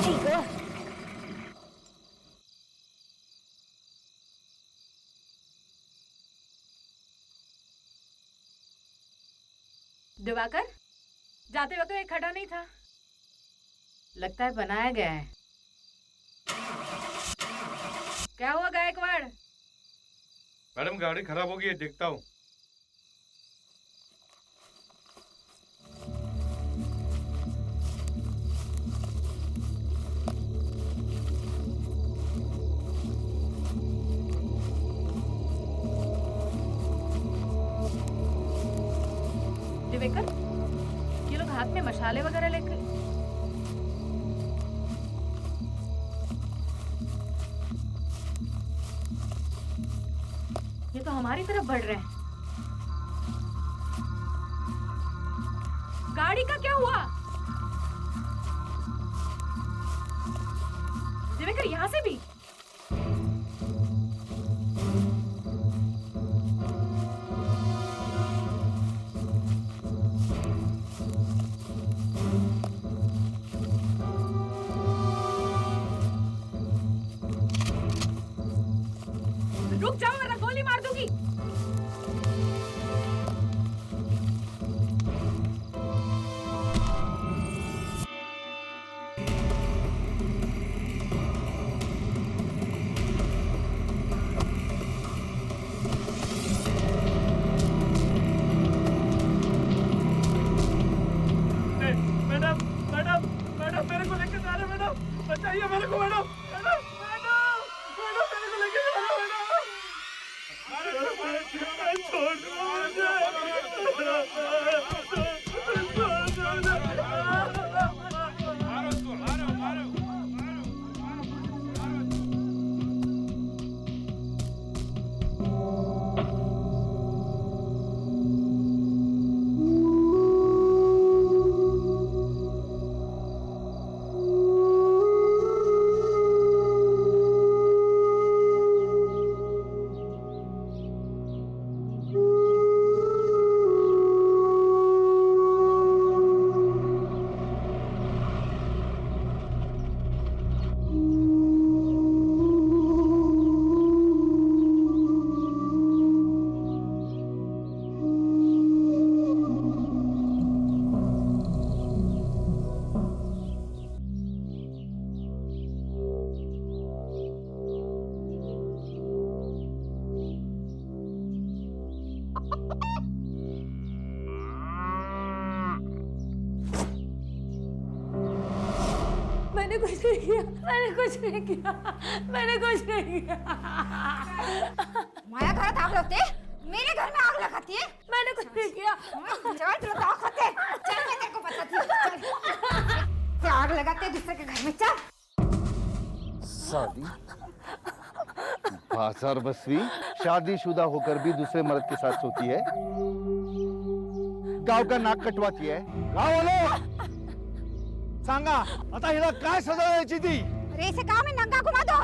ठीक है। दिवाकर, जाते वक्त एक खड़ा नहीं था, लगता है बनाया गया है। क्या हुआ गायकवाड़? मैडम गाड़ी खराब हो गई है, देखता हूँ। दिवेकर, ये लोग हाथ में मशाले वगैरह लेकर। ये तो हमारी तरफ बढ़ रहे हैं। गाड़ी का क्या हुआ? दिवेकर, यहां से भी। रुक जाओ वरना गोली मार दूंगी। मैडम मैडम मैडम, मेरे को लेके जा रहे मैडम, बचाइए मेरे को मैडम, मैडम मैडम मैडम, मेरे को लेके जा रहे मैडम, छोड़ मैंने कुछ नहीं किया, मैंने कुछ नहीं किया, मैंने कुछ नहीं किया। माया घरात आग लगते, मेरे घर में आग लगाती है। मैंने कुछ नहीं किया। चल तुला तो आग होते। चल मैं तेरे को बताती हूँ। चल आग लगाते हैं दूसरे के घर में, चल। शादी बाजार बसवी शादीशुदा होकर भी दूसरे मर्द के साथ सोती है, गाव का नाक कटवाती है। गाव वालों, सांगा आता हिला काय सजा द्यायची ती? अरे इसे काम है, नंगा घुमा दो।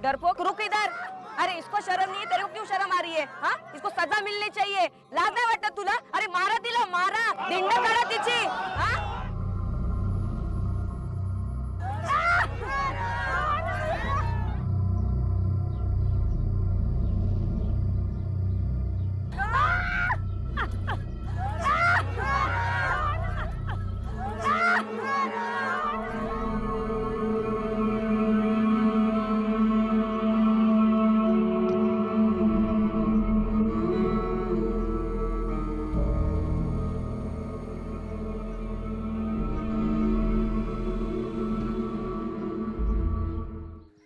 डरपोक, रुक इधर। अरे इसको शर्म नहीं है, तेरे को क्यों शर्म आ रही है? हाँ, इसको सजा मिलनी चाहिए। लाज नाही वाटत तुला? अरे मारा तिला, मारा, दिंड काढा तिची। हाँ?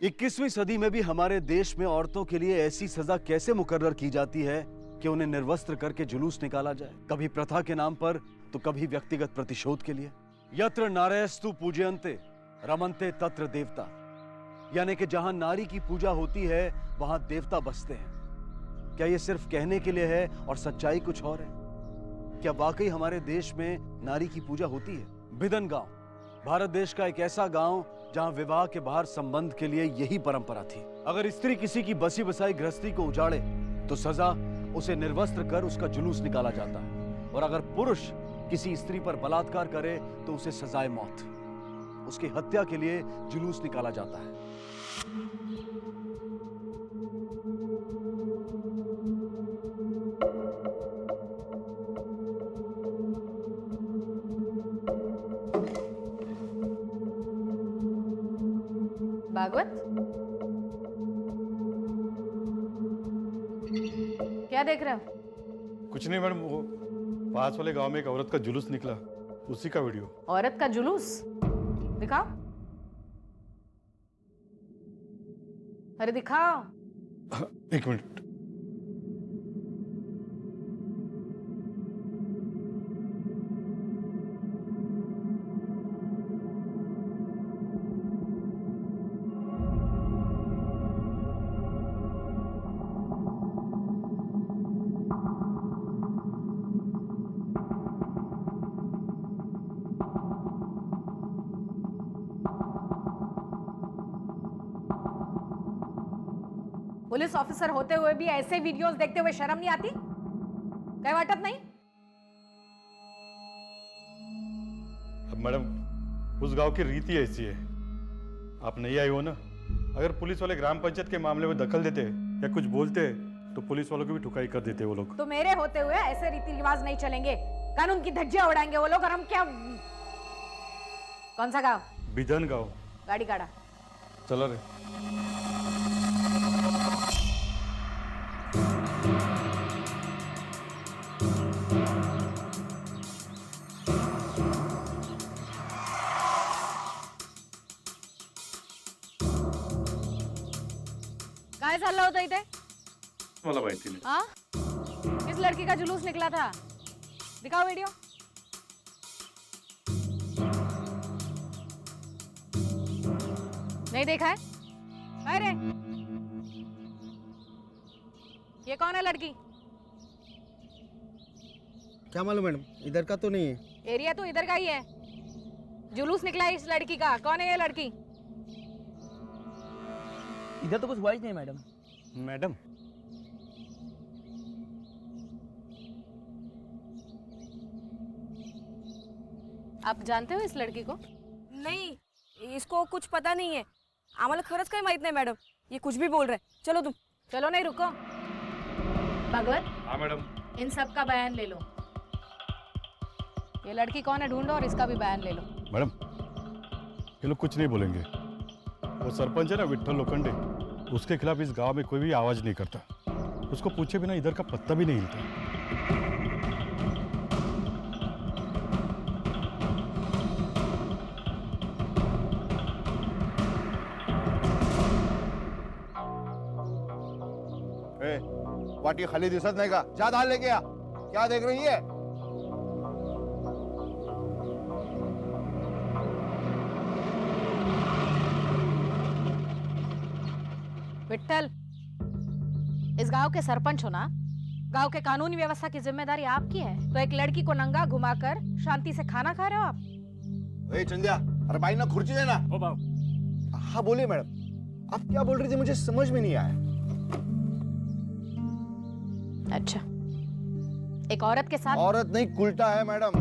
21वीं सदी में भी हमारे देश में औरतों के लिए ऐसी सजा कैसे मुकर्रर की जाती है कि उन्हें निर्वस्त्र करके जुलूस निकाला जाए, कभी प्रथा के नाम पर तो कभी व्यक्तिगत प्रतिशोध के लिए। यत्र नारयस्तु पूजयन्ते रमन्ते तत्र देवता, यानी कि जहां नारी की पूजा होती है वहां देवता बसते हैं। क्या यह सिर्फ कहने के लिए है और सच्चाई कुछ और है? क्या वाकई हमारे देश में नारी की पूजा होती है? बिदन गांव भारत देश का एक ऐसा गांव जहां विवाह के बाहर संबंध के लिए यही परंपरा थी। अगर स्त्री किसी की बसी बसाई गृहस्थी को उजाड़े तो सजा उसे निर्वस्त्र कर उसका जुलूस निकाला जाता है, और अगर पुरुष किसी स्त्री पर बलात्कार करे तो उसे सजाए मौत, उसकी हत्या के लिए जुलूस निकाला जाता है। भागवत, क्या देख रहे हो? कुछ नहीं मैडम, वो पास वाले गांव में एक औरत का जुलूस निकला, उसी का वीडियो। औरत का जुलूस दिखाओ, अरे दिखाओ। एक मिनट। पुलिस ऑफिसर होते हुए भी ऐसे वीडियोस देखते हुए शर्म नहीं आती? काय वाटत नहीं? अब मैडम, उस गांव की रीति ऐसी है, आप नहीं आई हो ना। अगर पुलिस वाले ग्राम पंचायत के मामले में दखल देते या कुछ बोलते तो पुलिस वालों की भी ठुकाई कर देते वो लोग। तो मेरे होते हुए ऐसे रीति रिवाज नहीं चलेंगे, कानून की धज्जियां उड़ाएंगे वो लोग, और हम क्या? कौन सा गांव? बिधन गांव। गाड़ी काढ़ा। चला रे। काय चाललं होतं इथे? मला माहिती नाही। हाँ? किस लड़की का जुलूस निकला था? दिखाओ वीडियो। नहीं देखा है? अरे ये कौन है लड़की? क्या मालूम मैडम, इधर का तो नहीं है। एरिया तो इधर का ही है। जुलूस निकला है इस लड़की का, कौन है ये लड़की? इधर तो कुछ हुआ ही नहीं मैडम। मैडम, आप जानते हो इस लड़की को? नहीं, इसको कुछ पता नहीं है। आम्हाला खरंच काही माहित नाही मॅडम, ये कुछ भी बोल रहे। चलो तुम। चलो नहीं, रुको। भगवत, हाँ मैडम। इन सब का बयान ले लो। ये लड़की कौन है ढूंढो और इसका भी बयान ले लो। मैडम, ये लोग कुछ नहीं बोलेंगे। वो सरपंच है ना विठल लोखंडे, उसके खिलाफ इस गांव में कोई भी आवाज नहीं करता। उसको पूछे बिना इधर का पत्ता भी नहीं हिलता। वाटी खाली दिसत नाही का? जा धाल लेके आ। क्या देख रही है? विठल, इस गांव के सरपंच हो ना? गांव के कानूनी व्यवस्था की जिम्मेदारी आपकी है, तो एक लड़की को नंगा घुमाकर शांति से खाना खा रहे हो आप? ए चंद्या, अरे भाई ना खुर्ची देना। ओ बाबू, हाँ बोलिए मैडम, आप क्या बोल रही थी? मुझे समझ में नहीं आया। अच्छा, एक औरत के साथ? औरत नहीं, उल्टा है मैडम।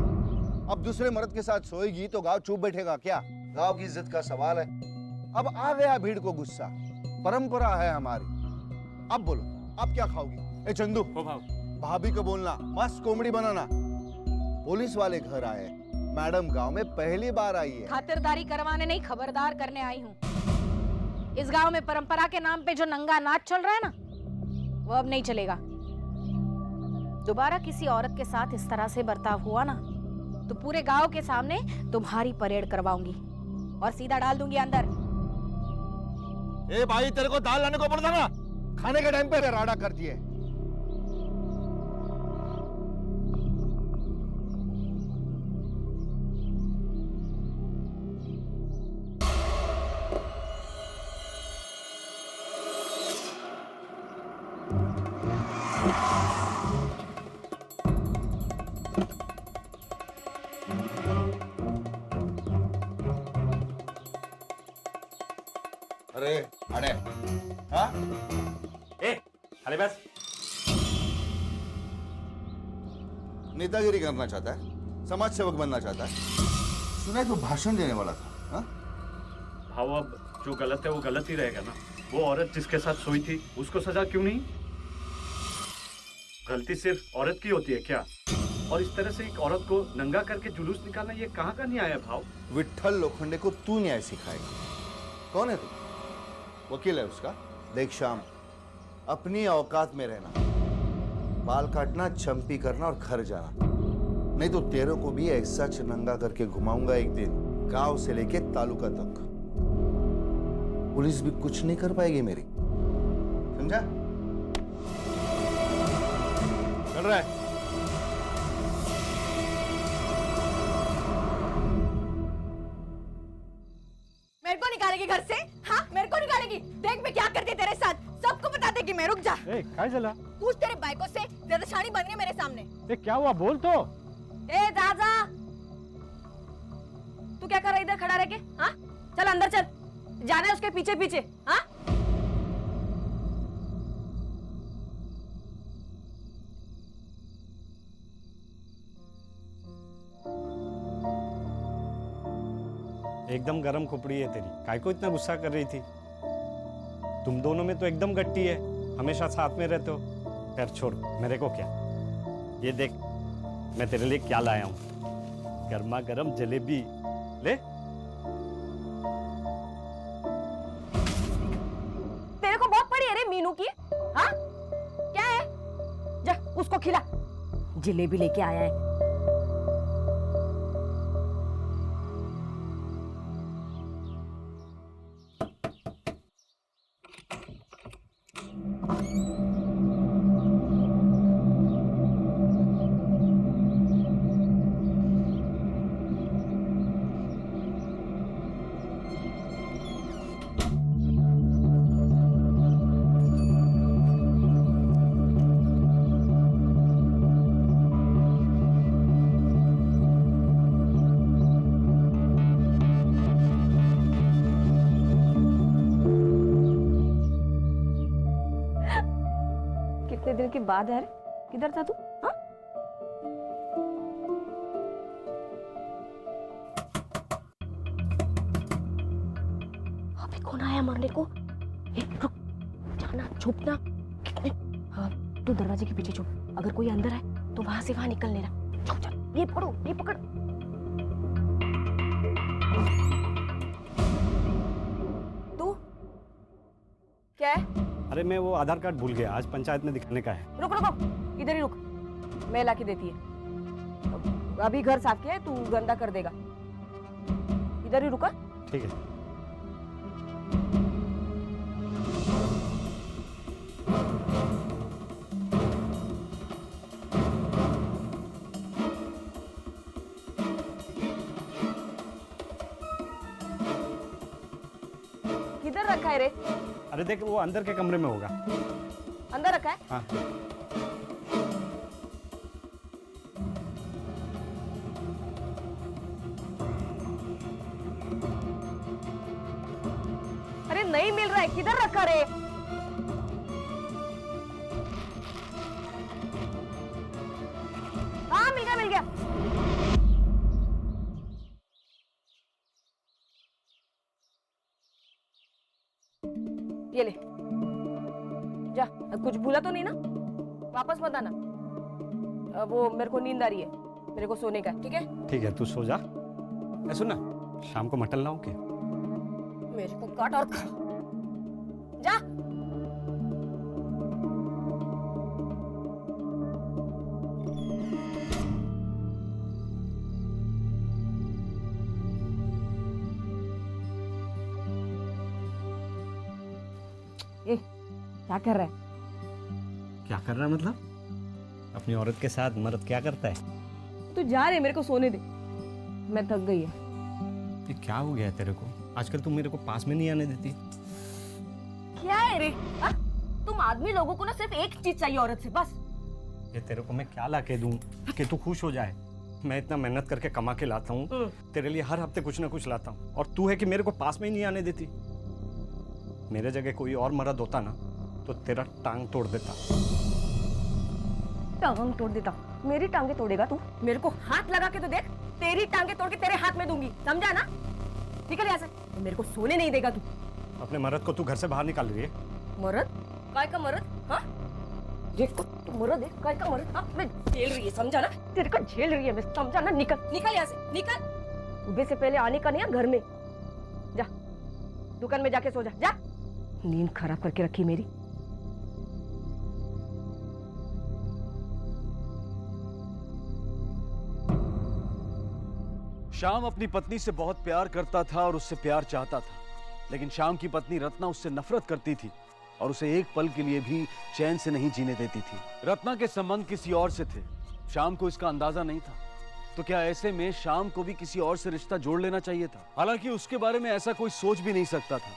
अब दूसरे मर्द के साथ सोएगी तो गांव चुप बैठेगा क्या? गांव की इज्जत का सवाल है। अब आ गया भीड़ को गुस्सा, परंपरा है हमारी। अब बोलो, आप क्या खाओगी? ए चंदू, ओ बाबू, भाभी को बोलना मस्त कोमड़ी बनाना। पुलिस वाले घर आए, मैडम गांव में पहली बार आई है। खातिरदारी करवाने नहीं, खबरदार करने आई हूँ। इस गांव में परंपरा के नाम पे जो नंगा नाच चल रहा है ना, वो अब नहीं चलेगा। दोबारा किसी औरत के साथ इस तरह से बर्ताव हुआ ना, तो पूरे गांव के सामने तुम्हारी परेड करवाऊंगी और सीधा डाल दूंगी अंदर। ए भाई, तेरे को दाल लाने को पड़ता ना, खाने के टाइम पे राडा करती है। अरे अरे, हाँ ए अरे बस, नेतागिरी करना चाहता है, समाज सेवक बनना चाहता है। सुना है तो भाषण देने वाला था। हाँ? भाव अब जो गलत है वो गलत ही रहेगा ना। वो औरत जिसके साथ सोई थी उसको सजा क्यों नहीं? गलती सिर्फ औरत की होती है क्या? और इस तरह से एक औरत को नंगा करके जुलूस निकालना, ये कहाँ का न्याय है भाव? विठल लोखंडे को तू न्याय सिखाएगा? कौन है तू? वकील है उसका? देख श्याम, अपनी औकात में रहना, बाल काटना, चंपी करना और घर जाना, नहीं तो तेरे को भी ऐसा नंगा करके घुमाऊंगा एक दिन, गांव से लेके तालुका तक। पुलिस भी कुछ नहीं कर पाएगी मेरी, समझा? चल रहा है? मेरे को निकालेगी घर से? हाँ, मेरे को निकालेगी? देख मैं क्या करती तेरे साथ, सबको बता देगी मैं। रुक जा। ए, काय झाला? पूछ तेरे बाइको से, ज्यादा शानी बन गई मेरे सामने। ए, क्या हुआ, बोल तो। ए दादा, तू क्या कर रहा है इधर खड़ा रह के? हाँ, चल अंदर चल, जाना है उसके पीछे पीछे। हाँ, एकदम गरम खोपड़ी है तेरी, काय को इतना गुस्सा कर रही थी? तुम दोनों में तो एकदम गट्टी है, हमेशा साथ में रहते हो। खैर छोड़, मेरे को क्या। ये देख, मैं तेरे लिए क्या लाया हूँ, गर्मा गर्म जलेबी ले। तेरे को बहुत पड़ी है रे मीनू की। हाँ, क्या है? जा उसको खिला, जलेबी लेके आया है। कितने दिन के बाद है? किधर था तू? हाँ? अबे कौन आया मरने को? रुक, जाना, छुपना। कितने? हाँ, तू दरवाजे के पीछे छुप, अगर कोई अंदर है तो वहां से वहां निकल लेना। छुप जा, ये पकड़ो, ये पकड़। तू क्या है? अरे मैं वो आधार कार्ड भूल गया, आज पंचायत में दिखाने का है। रुक रुक रुक, इधर ही रुक, मैं ला के देती है। अभी घर साफ किया है, तू गंदा कर देगा। इधर ही रुका। ठीक है। किधर रखा है रे? अरे देख, वो अंदर के कमरे में होगा। अंदर रखा है? हाँ। अरे नहीं मिल रहा है, किधर रखा रे? हाँ मिल गया, मिल गया। ये ले जा, कुछ भूला तो नहीं ना? वापस मत आना, वो मेरे को नींद आ रही है, मेरे को सोने का। ठीक है? ठीक है, तू सो जा। सुन ना, शाम को मटन लाऊं क्या? मेरे को काट और खा। जा। ए क्या कर रहा है? क्या कर रहा है मतलब? अपनी औरत के साथ मर्द क्या करता है? तू जा रे, मेरे को सोने दे, मैं थक गई है। ये क्या हो गया है तेरे को? आजकल तुम मेरे को पास में नहीं आने देती। क्या है रे? हा? तुम आदमी लोगों को ना सिर्फ एक चीज चाहिए औरत से, बस। ये तेरे को मैं क्या ला के दूं कि तू खुश हो जाए? मैं इतना मेहनत करके कमा के लाता हूँ, तेरे लिए हर हफ्ते कुछ ना कुछ लाता हूँ, और तू है कि मेरे को पास में ही नहीं आने देती। मेरे जगह कोई और मर्द होता ना तो तेरा टांग तोड़ देता। टांग तोड़ देता? मेरी टांगे तोड़ेगा तू? मेरे को हाथ लगा के तो देख, तेरी टांगे तोड़ के तेरे हाथ में दूंगी, समझा ना? निकल यहाँ से, मेरे को सोने नहीं देगा तू। अपने मर्द को तू घर से बाहर निकाल रही है। मर्द? काय का मर्द? हाँ, देखो तू मर्द है, काय का मर्द? हाँ, मैं झेल रही है, समझा ना? तेरे को झेल रही है मैं, समझा ना? निकल निकल यहाँ से, निकल। सुबह से पहले आने का नहीं है घर में। जा दुकान में जाके सो जा, जा। नींद खराब करके रखी मेरी। श्याम अपनी पत्नी से बहुत प्यार करता था और उससे प्यार चाहता था, लेकिन श्याम की पत्नी रत्ना उससे नफरत करती थी और उसे एक पल के लिए भी चैन से नहीं जीने देती थी। रत्ना के संबंध किसी और से थे, श्याम को इसका अंदाजा नहीं था। तो क्या ऐसे में श्याम को भी किसी और से रिश्ता जोड़ लेना चाहिए था? हालांकि उसके बारे में ऐसा कोई सोच भी नहीं सकता था।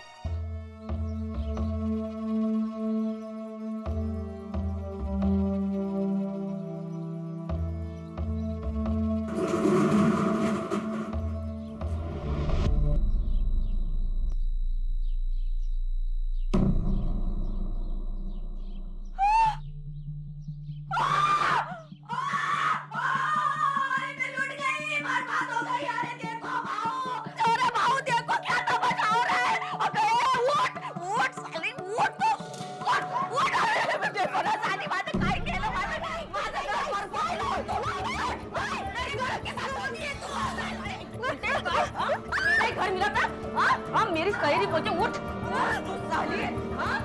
घर मिला था? हाँ, मेरी सहेली बोलते उठ। साली, हाँ?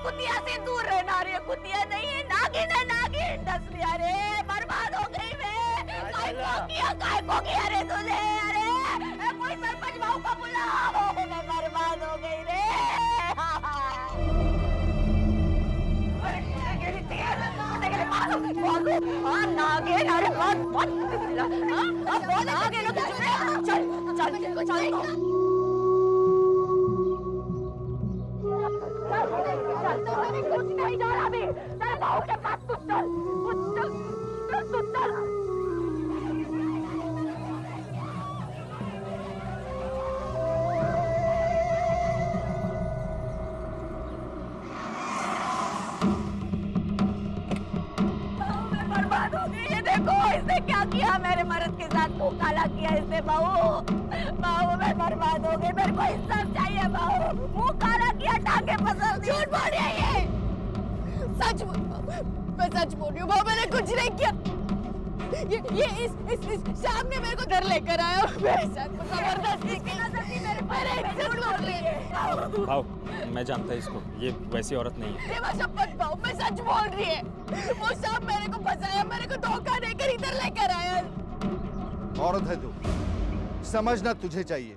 कुतिया से दूर रहना रे, कुतिया नहीं है, नागिन है, नागिन। डस लिया रे, बर्बाद हो गई मैं। काय को किया रे तूने? अरे कोई सरपंच भाऊ को बुलाओ, मैं बर्बाद हो गई रे। नागिन, अरे चल चल चल। कुछ नहीं जा रहा अभी, तेरे भाऊ के पास तू चल, तू चल। मैं बर्बाद हो गई, ये देखो इसने क्या किया मेरे मर्द के साथ, मुंह काला किया इसने। बाबू मैं बर्बाद हो गई, मेरे को इंसाफ चाहिए बाबू। मुंह काला किया, टांगे पसंद। झूठ बोल रही है ये। सच मैं सच बोल रही हूँ बाबू, मैंने कुछ नहीं किया। ये इस शाम ने मेरे को घर लेकर आया, मेरे साथ जबरदस्ती की। मेरे इज्जत लूट रही है। भाव, मैं जानता इसको, ये वैसी औरत नहीं है। ये शपथ भाव, मैं सच बोल रही है। वो शाम मेरे को फंसाया, मेरे को धोखा देकर इधर लेकर आया। औरत है तू, समझना तुझे चाहिए।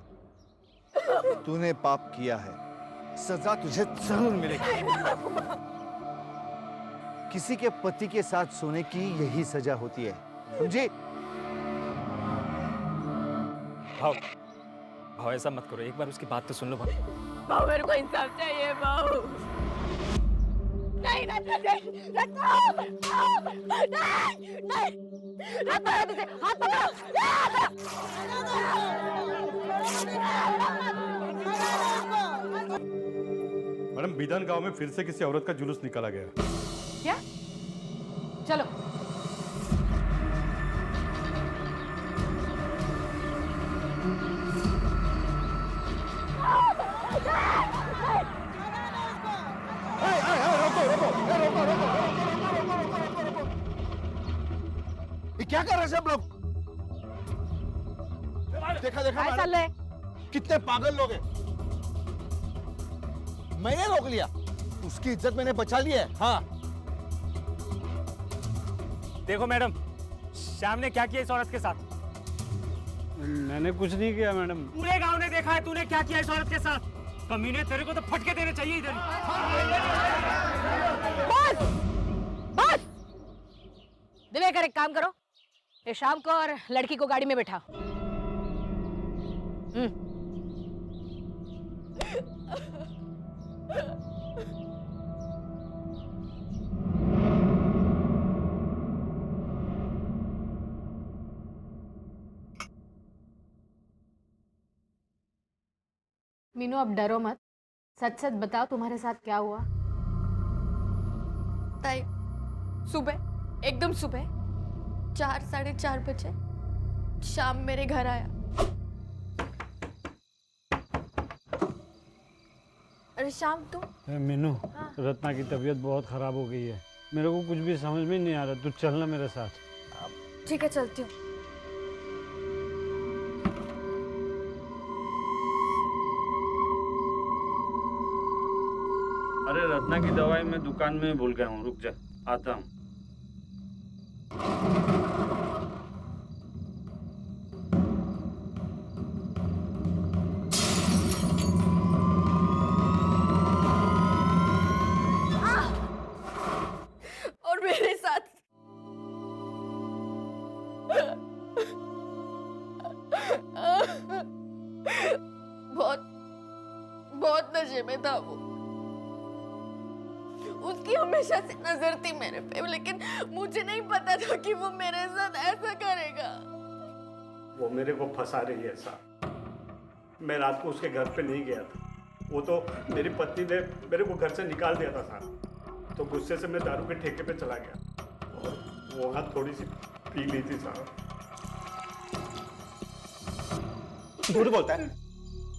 तूने पाप किया है, सजा तुझे जरूर मिलेगी। किसी के पति के साथ सोने की यही सजा होती है, समझे? भाव ऐसा मत करो, एक बार उसकी बात तो सुन लो। भाव मेरे को इंसाफ चाहिए भाव। नहीं नहीं हाथ पकड़ो। मैडम बिधन गांव में फिर से किसी औरत का जुलूस निकाला गया। क्या? चलो। ये क्या कर रहे हैं सब लोग? देखा देखा चल मैडम, रहे। कितने पागल लोग हैं। मैंने रोक लिया, उसकी इज्जत मैंने बचा ली है। हाँ, देखो मैडम, श्याम ने क्या किया इस औरत के साथ? मैंने कुछ नहीं किया मैडम। पूरे गांव ने देखा है तूने क्या किया इस औरत के साथ। कमीने, तेरे को तो फटके देने चाहिए इधर। बस बस। दिवेकर एक काम करो, ये शाम को और लड़की को गाड़ी में बैठा। मीनू अब डरो मत, सच सच बताओ तुम्हारे साथ क्या हुआ। ताई, सुबह एकदम सुबह 4 साढ़े 4 बजे शाम मेरे घर आया। अरे शाम तुम? मीनू, रत्ना की तबीयत बहुत खराब हो गई है, मेरे को कुछ भी समझ में नहीं आ रहा, तू चलना मेरे साथ। ठीक है, चलती हूँ। अरे रत्ना की दवाई मैं दुकान में भूल गया हूँ, रुक जा, आता हूँ। और मेरे साथ बहुत बहुत नशे में था वो। उसकी हमेशा से नजर थी मेरे पे, लेकिन मुझे नहीं पता था कि वो मेरे साथ ऐसा करेगा। वो मेरे को फंसा रही है साहब। मैं रात को उसके घर पे नहीं गया था, वो तो मेरी पत्नी ने मेरे को घर से निकाल दिया था साहब। तो गुस्से से मैं दारू के ठेके पे चला गया और वो वहाँ थोड़ी सी पी ली थी साहब। झूठ बोलता है,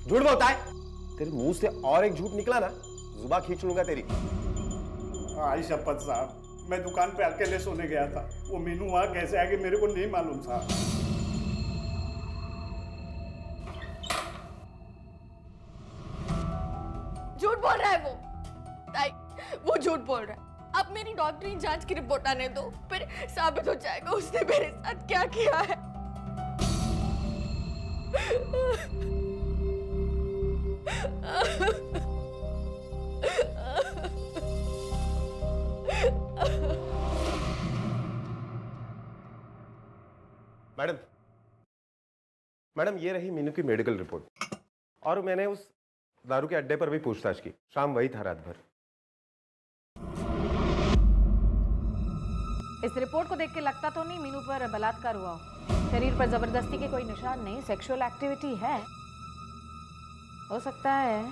झूठ बोलता है। तेरे मुंह से और एक झूठ निकला ना, जुबान खींच लूंगा तेरी। आई शपथ साहब, मैं दुकान पे अकेले सोने गया था, वो मीनू वहाँ कैसे आ गई मेरे को नहीं मालूम साहब। झूठ बोल रहा है वो। ताई, वो झूठ बोल रहा है। अब मेरी डॉक्टरी जांच की रिपोर्ट आने दो, फिर साबित हो जाएगा उसने मेरे साथ क्या किया है। मैडम, मैडम ये रही मीनू की मेडिकल रिपोर्ट, और मैंने उस दारू के अड्डे पर भी पूछताछ की। शाम वही था रात भर। इस रिपोर्ट को देख के लगता तो नहीं मीनू पर बलात्कार हुआ हो। शरीर पर जबरदस्ती के कोई निशान नहीं, सेक्सुअल एक्टिविटी है। हो सकता है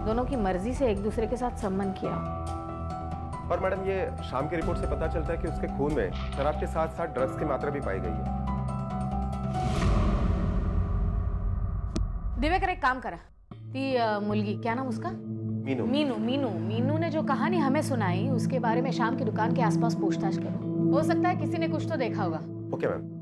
दोनों की मर्जी से एक दूसरे के साथ संबंध किया। और मैडम ये शाम की रिपोर्ट से पता चलता है कि उसके खून में शराब के साथ साथ ड्रग्स की मात्रा भी पाई गई है। दिवेकर एक काम करा, ती मुलगी, क्या नाम उसका? मीनू। मीनू मीनू मीनू ने जो कहानी हमें सुनाई उसके बारे में शाम की दुकान के आसपास पूछताछ करो। हो सकता है किसी ने कुछ तो देखा होगा। Okay ma'am.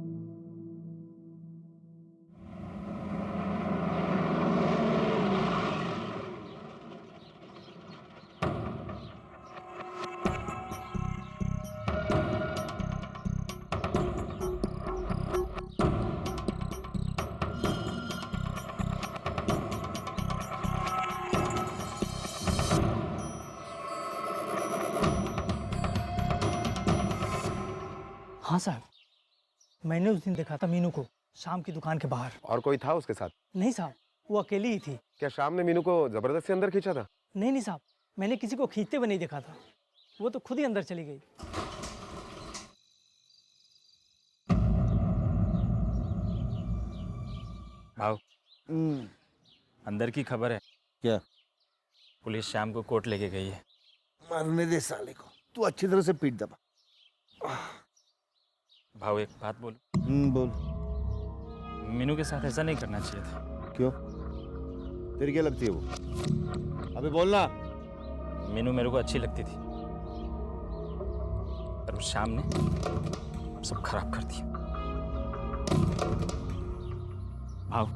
हाँ साहब, मैंने उस दिन देखा था मीनू को शाम की दुकान के बाहर। और कोई था उसके साथ? नहीं साहब, वो अकेली ही थी। क्या शाम ने मीनू को जबरदस्ती अंदर खींचा था? नहीं साहब, मैंने किसी को खींचते हुए नहीं देखा था, वो तो खुद ही अंदर चली गई। आओ। अंदर की खबर है। क्या? पुलिस शाम को कोर्ट लेके गई है। मरने दे साले को, तू अच्छी तरह से पीट दबा। भाव एक बात बोल, बोल। मीनू के साथ ऐसा नहीं करना चाहिए था। क्यों? तेरी क्या लगती है वो? अबे बोलना। मीनू मेरे को अच्छी लगती थी, पर उस शाम ने सब खराब कर दिया। भाव,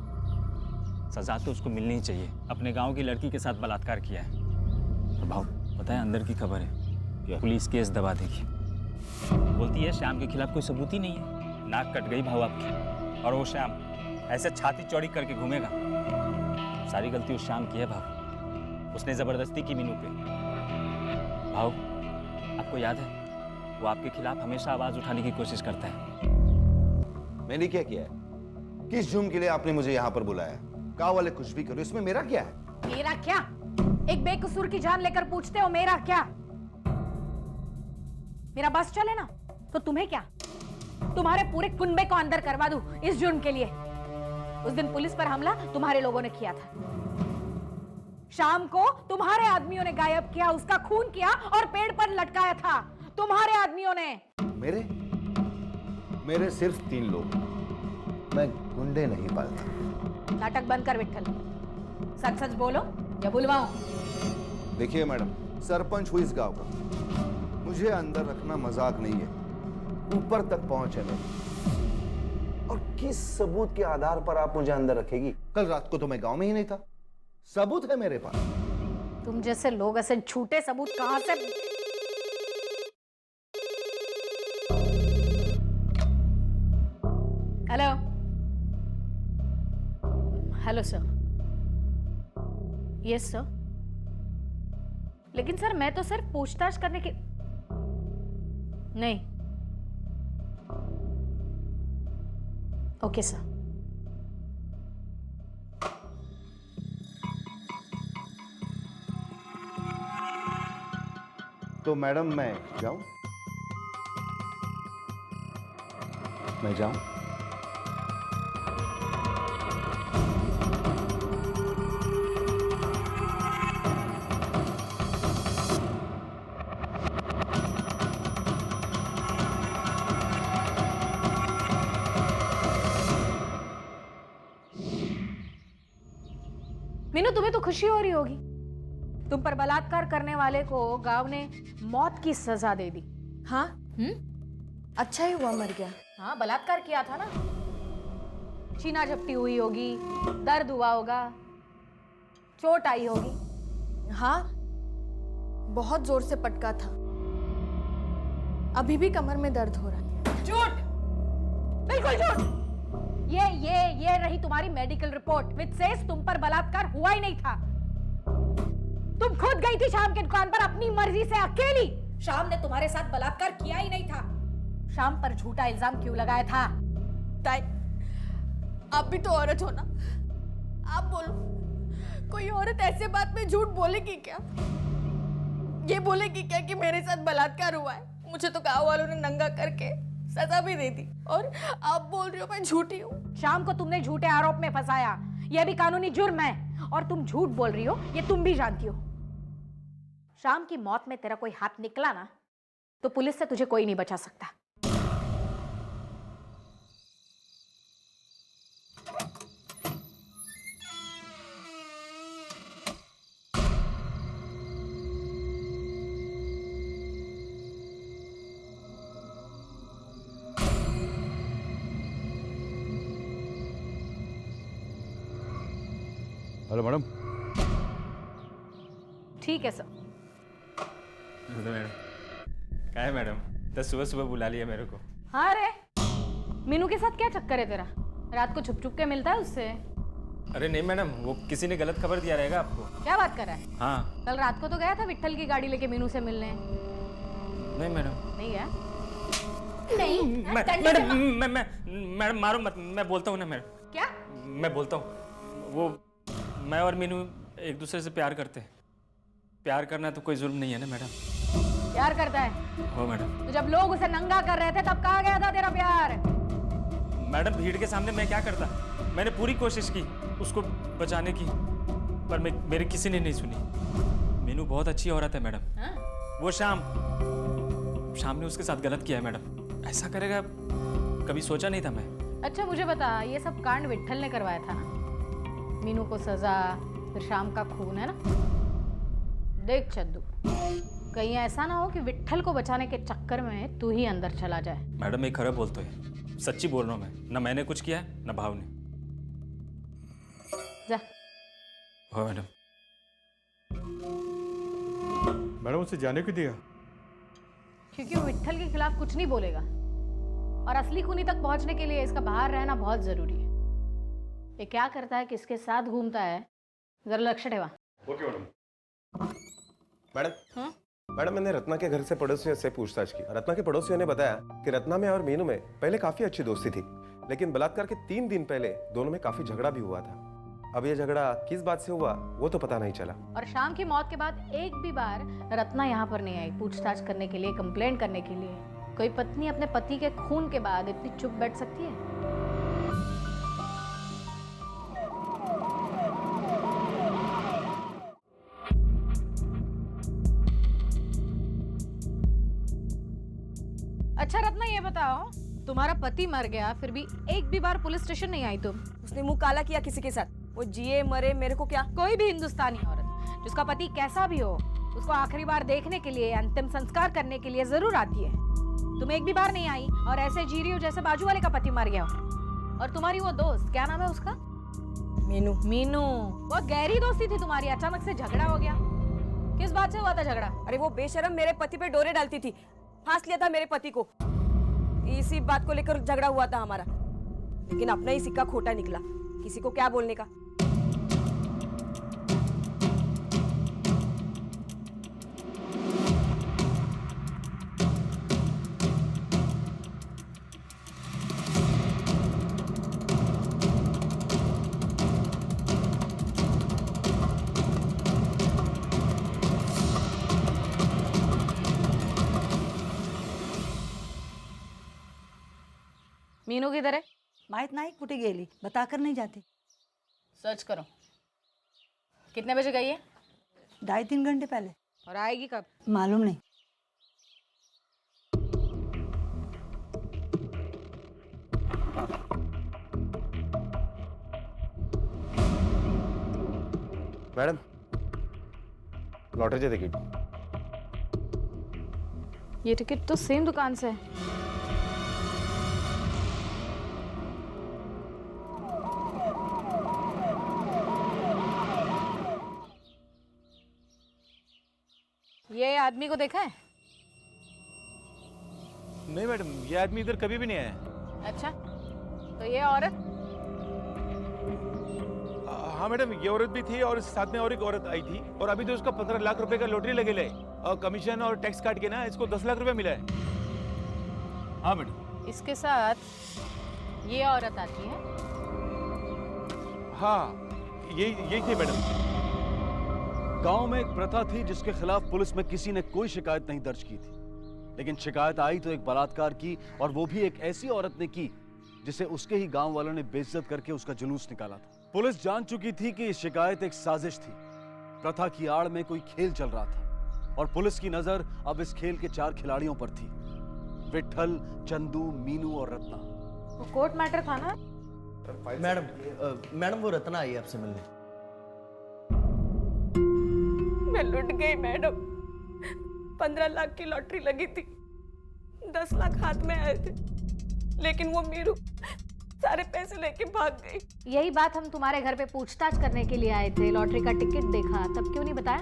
सजा तो उसको मिलनी ही चाहिए। अपने गांव की लड़की के साथ बलात्कार किया है। और भाव, पता है अंदर की खबर है, पुलिस केस दबा देगी। बोलती है श्याम के खिलाफ कोई सबूत ही नहीं है। नाक कट गई भाव आपकी। और वो श्याम ऐसे छाती चौड़ी करके घूमेगा। सारी गलती उस श्याम की है भाव। उसने जबरदस्ती की मीनू पे। भाव, आपको याद है वो आपके खिलाफ हमेशा आवाज उठाने की कोशिश करता है। मैंने क्या किया है? किस जुर्म के लिए आपने मुझे यहाँ पर बुलाया? गाँव वाले कुछ भी करो, इसमें मेरा क्या है? मेरा क्या? एक बेकसूर की जान लेकर पूछते हो मेरा क्या? मेरा बस चले ना तो तुम्हें क्या? तुम्हारे पूरे कुनबे को अंदर करवा दूं इस जुर्म के लिए। उस दिन पुलिस पर हमला तुम्हारे लोगों ने किया था। शाम को तुम्हारे आदमियों ने गायब किया, उसका खून किया और पेड़ पर लटकाया था तुम्हारे आदमियों ने। मेरे सिर्फ 3 लोग। मैं गुंडे नहीं पालता। नाटक बंद कर विट्ठल, सच सच बोलो या बुलवाऊं? देखिए मैडम, सरपंच हुई इस गांव का। मुझे अंदर रखना मजाक नहीं है। ऊपर तक पहुंच है मेरी। और किस सबूत के आधार पर आप मुझे अंदर रखेगी? कल रात को तो मैं गांव में ही नहीं था। सबूत है मेरे पास। तुम जैसे लोग ऐसे झूठे सबूत कहां से? Hello hello sir. Yes sir. लेकिन सर मैं तो सिर्फ पूछताछ करने की नहीं। Okay sir. तो मैडम मैं जाऊं? मैं जाऊं? मीनू, तुम्हें तो खुशी हो रही होगी। तुम पर बलात्कार करने वाले को गांव ने मौत की सजा दे दी। हाँ, अच्छा ही हुआ मर गया। हाँ, बलात्कार किया था ना। छीना झपटी हुई होगी, दर्द हुआ होगा, चोट आई होगी। हाँ, बहुत जोर से पटका था। अभी भी कमर में दर्द हो रहा है। झूठ, बिल्कुल झूठ। ये रही तुम्हारी मेडिकल रिपोर्ट विच सेज तुम पर बलात्कार हुआ ही नहीं था। तुम खुद गई थी शाम की दुकान पर अपनी मर्जी से अकेली। शाम ने तुम्हारे साथ बलात्कार किया ही नहीं था। शाम पर झूठा इल्जाम क्यों लगाया था? ताई, आप भी तो औरत हो ना। आप बोलो, कोई औरत ऐसे बात में झूठ बोलेगी क्या? ये बोलेगी क्या कि मेरे साथ बलात्कार हुआ है? मुझे तो गांव वालों ने नंगा करके सजा भी दे दी, और आप बोल रही हो मैं झूठी हूँ। शाम को तुमने झूठे आरोप में फंसाया, यह भी कानूनी जुर्म है। और तुम झूठ बोल रही हो, ये तुम भी जानती हो। शाम की मौत में तेरा कोई हाथ निकला ना, तो पुलिस से तुझे कोई नहीं बचा सकता। Hello madam. ठीक है सर। मैडम, क्या है मैडम? तो सुबह सुबह बुला लिया मेरे को। हाँ रे, मीनू के साथ क्या चक्कर है तेरा? रात को छुप छुप के मिलता है उससे? अरे नहीं मैडम, वो किसी ने गलत खबर दिया रहेगा आपको। क्या बात कर रहा है? हाँ। कल रात को तो गया था विट्ठल की गाड़ी लेके मीनू से मिलने। नहीं मैडम। नहीं गया? मैडम मारो मत, मैं बोलता हूँ ना मैडम। क्या? मैं बोलता हूँ, वो मैं और मीनू एक दूसरे से प्यार करते हैं। प्यार करना तो कोई जुर्म नहीं है ना मैडम। प्यार करता है? हो मैडम। तो जब लोग उसे नंगा कर रहे थे तब कहाँ गया था तेरा प्यार? मैडम भीड़ के सामने मैं क्या करता? मैंने पूरी कोशिश की उसको बचाने की। पर मेरे किसी ने नहीं सुनी। मीनू बहुत अच्छी औरत है मैडम। हाँ? वो शाम ने उसके साथ गलत किया है मैडम। ऐसा करेगा कभी सोचा नहीं था मैं। अच्छा मुझे बता, ये सब कांड विट्ठल ने करवाया था ना? मीनू को सजा, फिर शाम का खून, है ना? देख चद्दू, कहीं ऐसा ना हो कि विट्ठल को बचाने के चक्कर में तू ही अंदर चला जाए। मैडम एक खराब बोलते है, सच्ची बोल रहा हूँ मैं। ना मैंने कुछ किया है ना भाव ने। जा। हो मैडम। मैडम उसे जाने क्यों दिया? क्योंकि वो विट्ठल के खिलाफ कुछ नहीं बोलेगा और असली खूनी तक पहुंचने के लिए इसका बाहर रहना बहुत जरूरी है। ये क्या करता है, किसके साथ घूमता है, जरा लक्ष्य ठेवा। Okay madam. मैडम मैंने रत्ना के घर से पड़ोसियों से पूछताछ की। रत्ना के पड़ोसियों ने बताया कि रत्ना में और मीनू में पहले काफी अच्छी दोस्ती थी, लेकिन बलात्कार के 3 दिन पहले दोनों में काफी झगड़ा भी हुआ था। अब ये झगड़ा किस बात से हुआ वो तो पता नहीं चला। और शाम की मौत के बाद एक भी बार रत्ना यहाँ पर नहीं आई पूछताछ करने के लिए, कंप्लेंट करने के लिए। कोई पत्नी अपने पति के खून के बाद इतनी चुप बैठ सकती है? अच्छा रत्ना ये बताओ, तुम्हारा पति मर गया फिर भी एक भी बार पुलिस स्टेशन नहीं आई तुम? उसने मुंह काला किया किसी के साथ, वो जिए मरे मेरे को क्या। कोई भी हिंदुस्तानी औरत जिसका पति कैसा भी हो उसको आखिरी बार देखने के लिए, अंतिम संस्कार करने के लिए जरूर आती है। तुम एक भी बार नहीं आई और ऐसे जी रही हो जैसे बाजू वाले का पति मर गया हो। और तुम्हारी वो दोस्त, क्या नाम है उसका? मीनू। मीनू, वो गहरी दोस्ती थी तुम्हारी, अचानक से झगड़ा हो गया। किस बात से हुआ था झगड़ा? अरे वो बेशरम मेरे पति पे डोरे डालती थी, फांस लिया था मेरे पति को। इसी बात को लेकर झगड़ा हुआ था हमारा, लेकिन अपना ही सिक्का खोटा निकला। किसी को क्या बोलने का। मीनू किधर है? माहित नाही कुठे गेली, बताकर नहीं जाते। सर्च करो। कितने बजे गई है? 2.5-3 घंटे पहले। और आएगी कब? मालूम नहीं। मैडम लॉटरीचे तिकीट। ये टिकट तो सेम दुकान से है। ये आदमी को देखा है? नहीं मैडम, ये आदमी इधर कभी भी नहीं आया। अच्छा, तो ये औरत? हाँ मैडम, ये औरत भी थी और साथ में और एक औरत आई थी। और अभी तो उसका 15 लाख रुपए का लॉटरी लगे ले, और कमीशन और टैक्स काट के ना इसको 10 लाख रुपए मिला है। हाँ मैडम। इसके साथ ये औरत आती है? हाँ, यही थी मैडम। गांव में एक प्रथा थी जिसके खिलाफ पुलिस में किसी ने कोई शिकायत नहीं दर्ज की थी, लेकिन शिकायत आई तो एक बलात्कार की, और वो भी एक ऐसी औरत ने की जिसे उसके ही गांव वालों ने बेइज्जत करके उसका जुलूस निकाला था। पुलिस जान चुकी थी कि ये शिकायत एक साजिश थी, प्रथा की आड़ में कोई खेल चल रहा था, और पुलिस की नजर अब इस खेल के 4 खिलाड़ियों पर थी, विट्ठल, चंदू, मीनू और रत्ना। वो कोर्ट मैटर था ना? मैडम वो रत्ना आई है आपसे मिलने। मैं लुट गई मैडम। 15 लाख की लॉटरी लगी थी, 10 लाख हाथ में आए थे, लेकिन वो मीरू सारे पैसे लेके भाग गई। यही बात हम तुम्हारे घर पे पूछताछ करने के लिए आए थे। लॉटरी का टिकट देखा, तब क्यों नहीं बताया?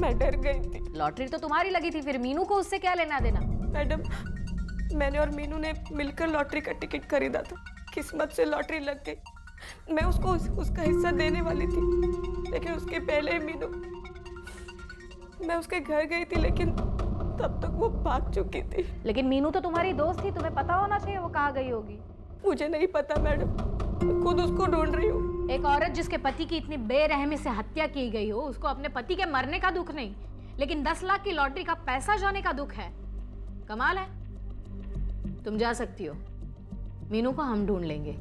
मैं डर गई थी। लॉटरी तो तुम्हारी लगी थी, फिर मीनू को उससे क्या लेना देना? मैडम, मैंने और मीनू ने मिलकर लॉटरी का टिकट खरीदा था। किस्मत से लॉटरी लग गई। मैं उसको उसका हिस्सा देने वाली थी, लेकिन उसके पहले मीनू, मैं उसके घर गई थी, लेकिन तब तक वो भाग चुकी थी। लेकिन मीनू तो तुम्हारी दोस्त थी, तुम्हें पता होना चाहिए वो कहाँ गई होगी। मुझे नहीं पता मैडम, मैं खुद उसको ढूंढ रही हूँ। एक औरत जिसके पति की इतनी बेरहमी से हत्या की गई हो, उसको अपने पति के मरने का दुख नहीं, लेकिन 10 लाख की लॉटरी का पैसा जाने का दुख है। कमाल है। तुम जा सकती हो, मीनू को हम ढूंढ लेंगे।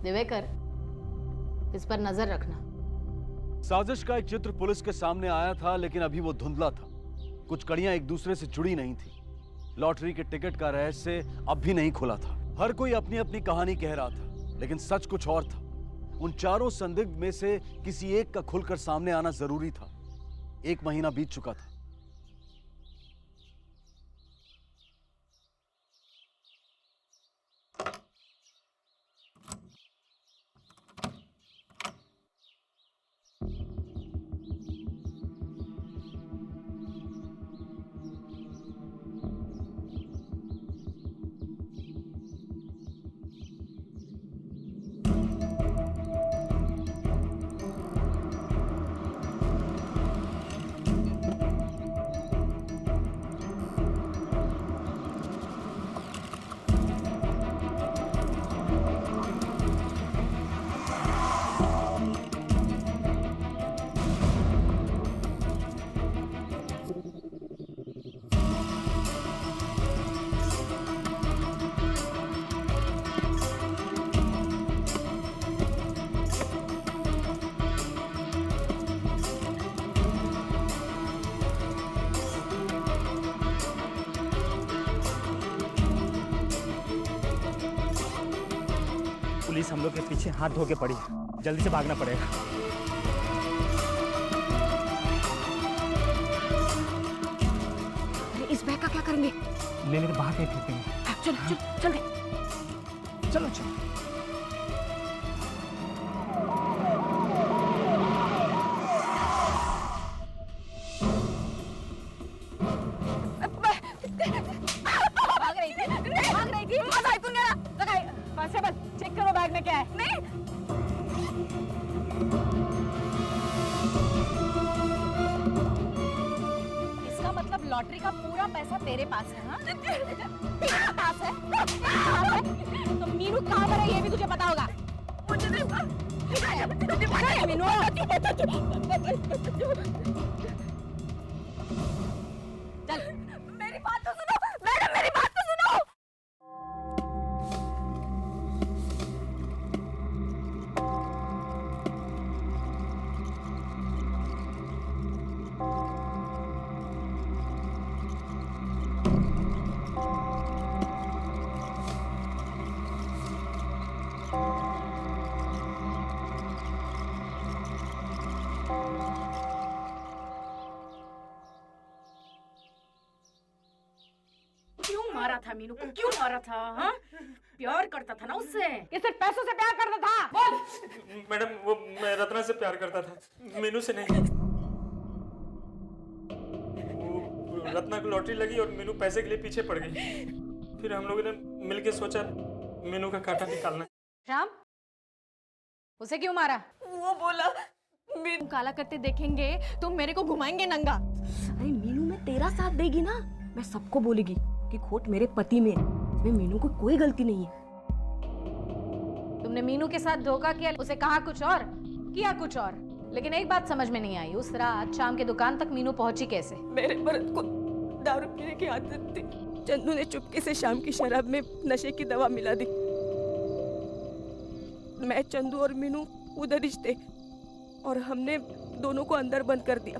दिवेकर, इस पर नजर रखना। साजिश का एक चित्र पुलिस के सामने आया था, लेकिन अभी वो धुंधला था। कुछ कड़ियां एक दूसरे से जुड़ी नहीं थी। लॉटरी के टिकट का रहस्य अब भी नहीं खुला था। हर कोई अपनी अपनी कहानी कह रहा था, लेकिन सच कुछ और था। उन चारों संदिग्ध में से किसी एक का खुलकर सामने आना जरूरी था। 1 महीना बीत चुका था। पुलिस हम लोग के पीछे हाथ धो के पड़ी है, जल्दी से भागना पड़ेगा। इस बैग का क्या करेंगे? ले लेके बाहर कहीं फेंकेंगे। चल चल चल दे। चलो चलो। भाग रही थी। मजा आई तूने ना? लगाई। कांस्टेबल, चेक करो बैग में क्या है। नहीं। इसका मतलब लॉटरी का पूरा पैसा तेरे पास है, हाँ? तेरे पास है? तो मीनू कहाँ पर है ये भी तुझे पता होगा। मुझे नहीं पता। मीनू। चल। मेरी बात तो सुनो, मैडम मेरी बात तो सुनो। क्यों मारा था मीनू को? क्यों मारा था? हाँ? प्यार करता था ना उससे? कि सिर्फ पैसों से प्यार करता था? बोल। मैडम वो मैं रत्ना से प्यार करता था, मीनू से नहीं। वो रत्ना को लॉटरी लगी और मीनू पैसे के लिए पीछे पड़ गई। फिर हम लोगों ने मिलके सोचा मीनू का कांटा निकालना। श्याम, उसे क्यों मारा? वो बोला मीनू काला करते देखेंगे तो मेरे को घुमाएंगे नंगा। अरे मीनू में तेरा साथ देगी ना, मैं सबको बोलेगी कि खोट मेरे पति में है, इसमें मीनू को कोई गलती नहीं है। तुमने मीनू के साथ धोखा किया, उसे कहा कुछ और, किया कुछ और। लेकिन एक बात समझ में नहीं आई, उस रात शाम के दुकान तक मीनू पहुंची कैसे? मेरे भरत को दारू पीने की आदत थी। चंदू ने चुपके से शाम की शराब में नशे की दवा मिला दी। मैं, चंदू और मीनू उधर ही थे और हमने दोनों को अंदर बंद कर दिया।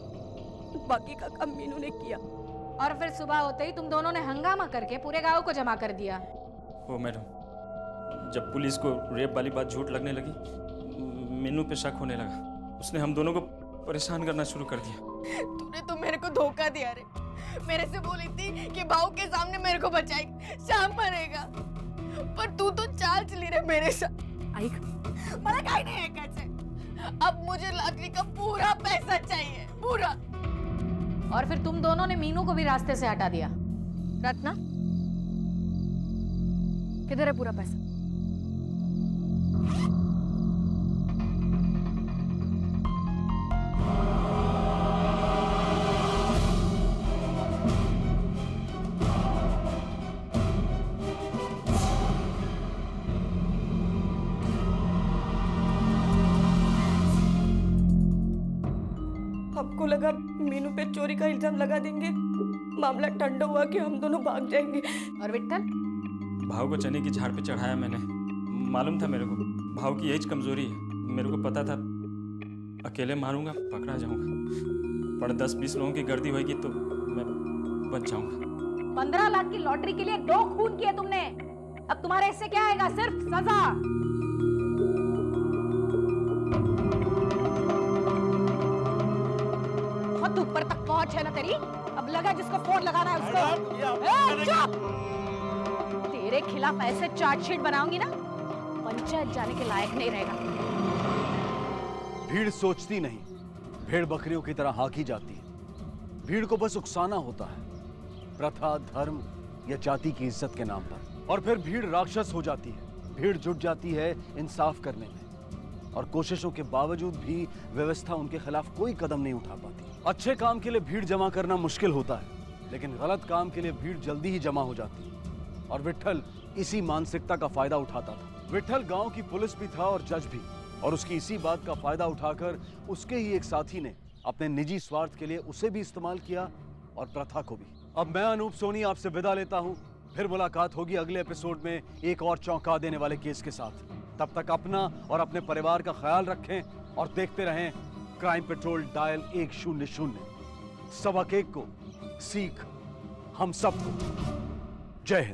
बाकी का काम मीनू ने किया। और फिर सुबह होते ही तुम दोनों ने हंगामा करके पूरे गांव को जमा कर दिया। ओ मैडम, जब पुलिस को रेप वाली बात झूठ लगने लगी, मीनू पे शक होने लगा। उसने हम दोनों को परेशान करना शुरू कर दिया। तूने तो मेरे को धोखा दिया रे। मेरे से बोली थी कि भाऊ के सामने मेरे को बचाएगी, शाम मरेगा, पर तू तो चाल चली रे मेरे साथ। आइक, मला काही नाही ऐकायचंय। अब मुझे लॉटरी का पूरा पैसा चाहिए, पूरा। और फिर तुम दोनों ने मीनू को भी रास्ते से हटा दिया। रत्ना, किधर है पूरा पैसा? हमको लगा मीनू पे चोरी का इल्जाम लगा देंगे, मामला ठंडा हुआ कि हम दोनों भाग जाएंगे। और विट्ठल? भाव को चने की झाड़ पे चढ़ाया मैंने। मालूम था मेरे को भाव की यही कमजोरी है। मेरे को पता था अकेले मारूंगा पकड़ा जाऊंगा, पर 10-20 लोगों की गर्दी होगी तो मैं बच जाऊंगा। 15 लाख की लॉटरी के लिए 2 खून किए तुमने, अब तुम्हारे इससे क्या आएगा? सिर्फ सजा। बहुत ऊपर तक पहुंच है ना तेरी, अब लगा जिसको फोन लगाना है उसको। ए, चुप! तेरे खिलाफ ऐसे चार्जशीट बनाऊंगी ना, पंचायत जाने के लायक नहीं रहेगा। भीड़ सोचती नहीं, भेड़ बकरियों की तरह हाँकी जाती है। भीड़ को बस उकसाना होता है, प्रथा, धर्म या जाति की इज्जत के नाम पर, और फिर भीड़ राक्षस हो जाती है। भीड़ जुट जाती है इंसाफ करने में, और कोशिशों के बावजूद भी व्यवस्था उनके खिलाफ कोई कदम नहीं उठा पाती। अच्छे काम के लिए भीड़ जमा करना मुश्किल होता है, लेकिन गलत काम के लिए भीड़ जल्दी ही जमा हो जाती है। और विट्ठल इसी मानसिकता का फायदा उठाता था। विट्ठल गांव की पुलिस भी था और जज भी, और उसकी इसी बात का फायदा उठाकर उसके ही एक साथी ने अपने निजी स्वार्थ के लिए उसे भी इस्तेमाल किया और प्रथा को भी। अब मैं अनूप सोनी आपसे विदा लेता हूं, फिर मुलाकात होगी अगले एपिसोड में एक और चौंका देने वाले केस के साथ। तब तक अपना और अपने परिवार का ख्याल रखें और देखते रहें क्राइम पेट्रोल डायल 100। सबक एक को सीख हम सबको। जय हिंद।